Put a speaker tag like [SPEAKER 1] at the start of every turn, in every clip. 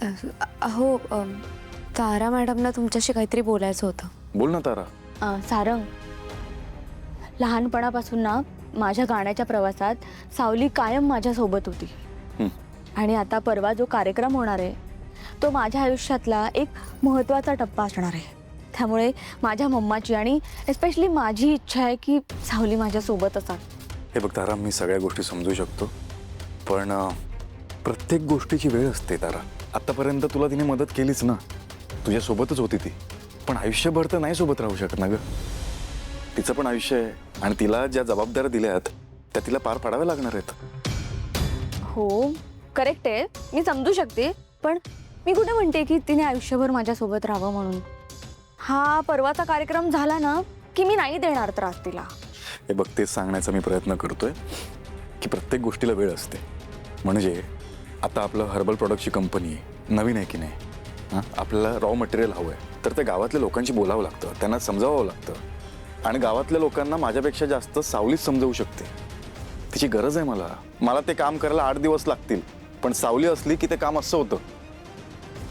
[SPEAKER 1] अहो तारा मॅडमना तुमच्याशी काहीतरी बोलायचं होतं.
[SPEAKER 2] बोल ना तारा.
[SPEAKER 1] सारंग, लहानपणापासून ना माझ्या गाण्याच्या प्रवासात सावली कायम माझ्यासोबत होती. आणि आता परवा जो कार्यक्रम होणार आहे तो माझ्या आयुष्यातला एक महत्त्वाचा टप्पा असणार आहे. त्यामुळे माझ्या मम्माची आणि एस्पेशली माझी इच्छा आहे की सावली माझ्यासोबत असावी.
[SPEAKER 2] हे बघ तारा, मी सगळ्या गोष्टी समजू शकतो, पण प्रत्येक गोष्टीची वेळ असते तारा. आतापर्यंत तुला तिने मदत केलीच ना, तुझ्यासोबतच होती ती, पण आयुष्यभर तर नाही सोबत राहू शकत ना ग. तिचं पण आयुष्य आहे आणि तिला ज्या जबाबदाऱ्या दिल्यात त्या तिला पार पाडाव्या लागणार आहेत.
[SPEAKER 1] हो करेक्ट आहे, मी समजू शकते, पण मी कुठे म्हणते की तिने आयुष्यभर माझ्यासोबत राहावं म्हणून. हा परवाचा कार्यक्रम झाला ना की मी नाही देणार त्रास तिला.
[SPEAKER 2] हे बघ, तेच सांगण्याचा मी प्रयत्न करतोय की प्रत्येक गोष्टीला वेळ असते. म्हणजे आता आपलं हर्बल प्रोडक्टची कंपनी नवीन आहे की नाही, हां, आपल्याला रॉ मटेरियल हवं आहे, तर ते गावातल्या लोकांशी बोलावं लागतं, त्यांना समजावं लागतं. आणि गावातल्या लोकांना माझ्यापेक्षा जास्त सावलीच समजवू शकते. तिची गरज आहे मला ते काम करायला 8 दिवस लागतील, पण सावली असली की ते काम असं होतं.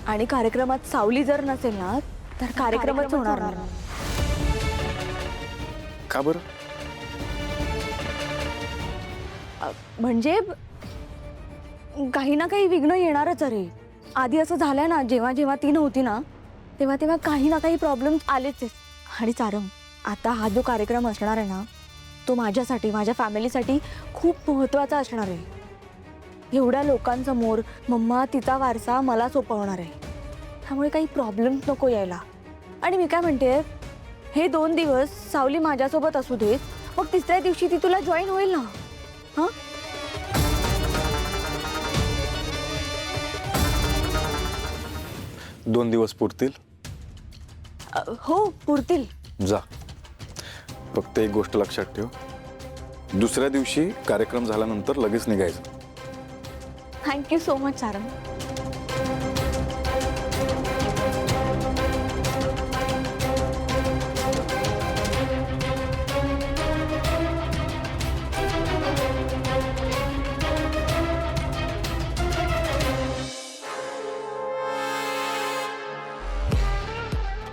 [SPEAKER 1] आणि कार्यक्रमात सावली जर नसेल ना तर कार्यक्रमच होणार नाही.
[SPEAKER 2] का बरं?
[SPEAKER 1] म्हणजे काही ना काही विघ्न येणारच. अरे आधी असं झालंय ना, जेव्हा जेव्हा ती नव्हती ना तेव्हा तेव्हा काही ना काही प्रॉब्लेम आलेच आहेत. आणि सारंग, आता हा जो कार्यक्रम असणार आहे ना तो माझ्यासाठी, माझ्या फॅमिलीसाठी खूप महत्त्वाचा असणार आहे. एवढ्या लोकांसमोर मम्मा तिचा वारसा मला सोपवणार आहे, त्यामुळे काही प्रॉब्लेम नको यायला. आणि मी काय म्हणते, हे 2 दिवस सावली माझ्यासोबत असू देत, मग तिसऱ्या दिवशी ती तुला जॉईन होईल ना. हां,
[SPEAKER 2] 2 दिवस पुरतील?
[SPEAKER 1] हो पुरतील.
[SPEAKER 2] जा. फक्त एक गोष्ट लक्षात ठेव, दुसऱ्या दिवशी कार्यक्रम झाल्यानंतर लगेच निघायचं.
[SPEAKER 1] Thank you so much Sarang.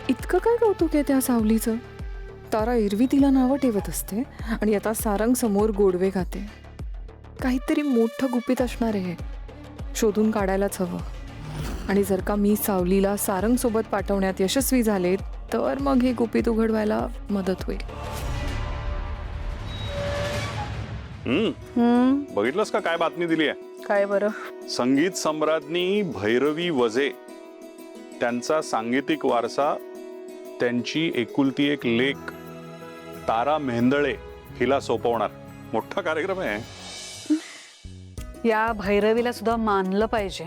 [SPEAKER 3] इतकं काय कौतुक आहे त्या सावलीचं. तारा एरवी तिला नावं ठेवत असते आणि आता सारंग समोर गोडवे खाते. काहीतरी मोठं गुपित असणार आहे, शोधून काढायलाच हवं. आणि जर का मी सावलीला सारंग सोबत पाठवण्यात यशस्वी झाले तर मग हे गुपित उघडवायला मदत होईल.
[SPEAKER 4] बघितलंस का काय बातमी दिली आहे?
[SPEAKER 3] काय बरं?
[SPEAKER 4] संगीत सम्राज्ञी भैरवी वजे त्यांचा सांगीतिक वारसा त्यांची एकुलती एक लेक तारा मेहेंदळे हिला सोपवणार. मोठा कार्यक्रम आहे.
[SPEAKER 5] या भैरवीला सुद्धा मानलं पाहिजे.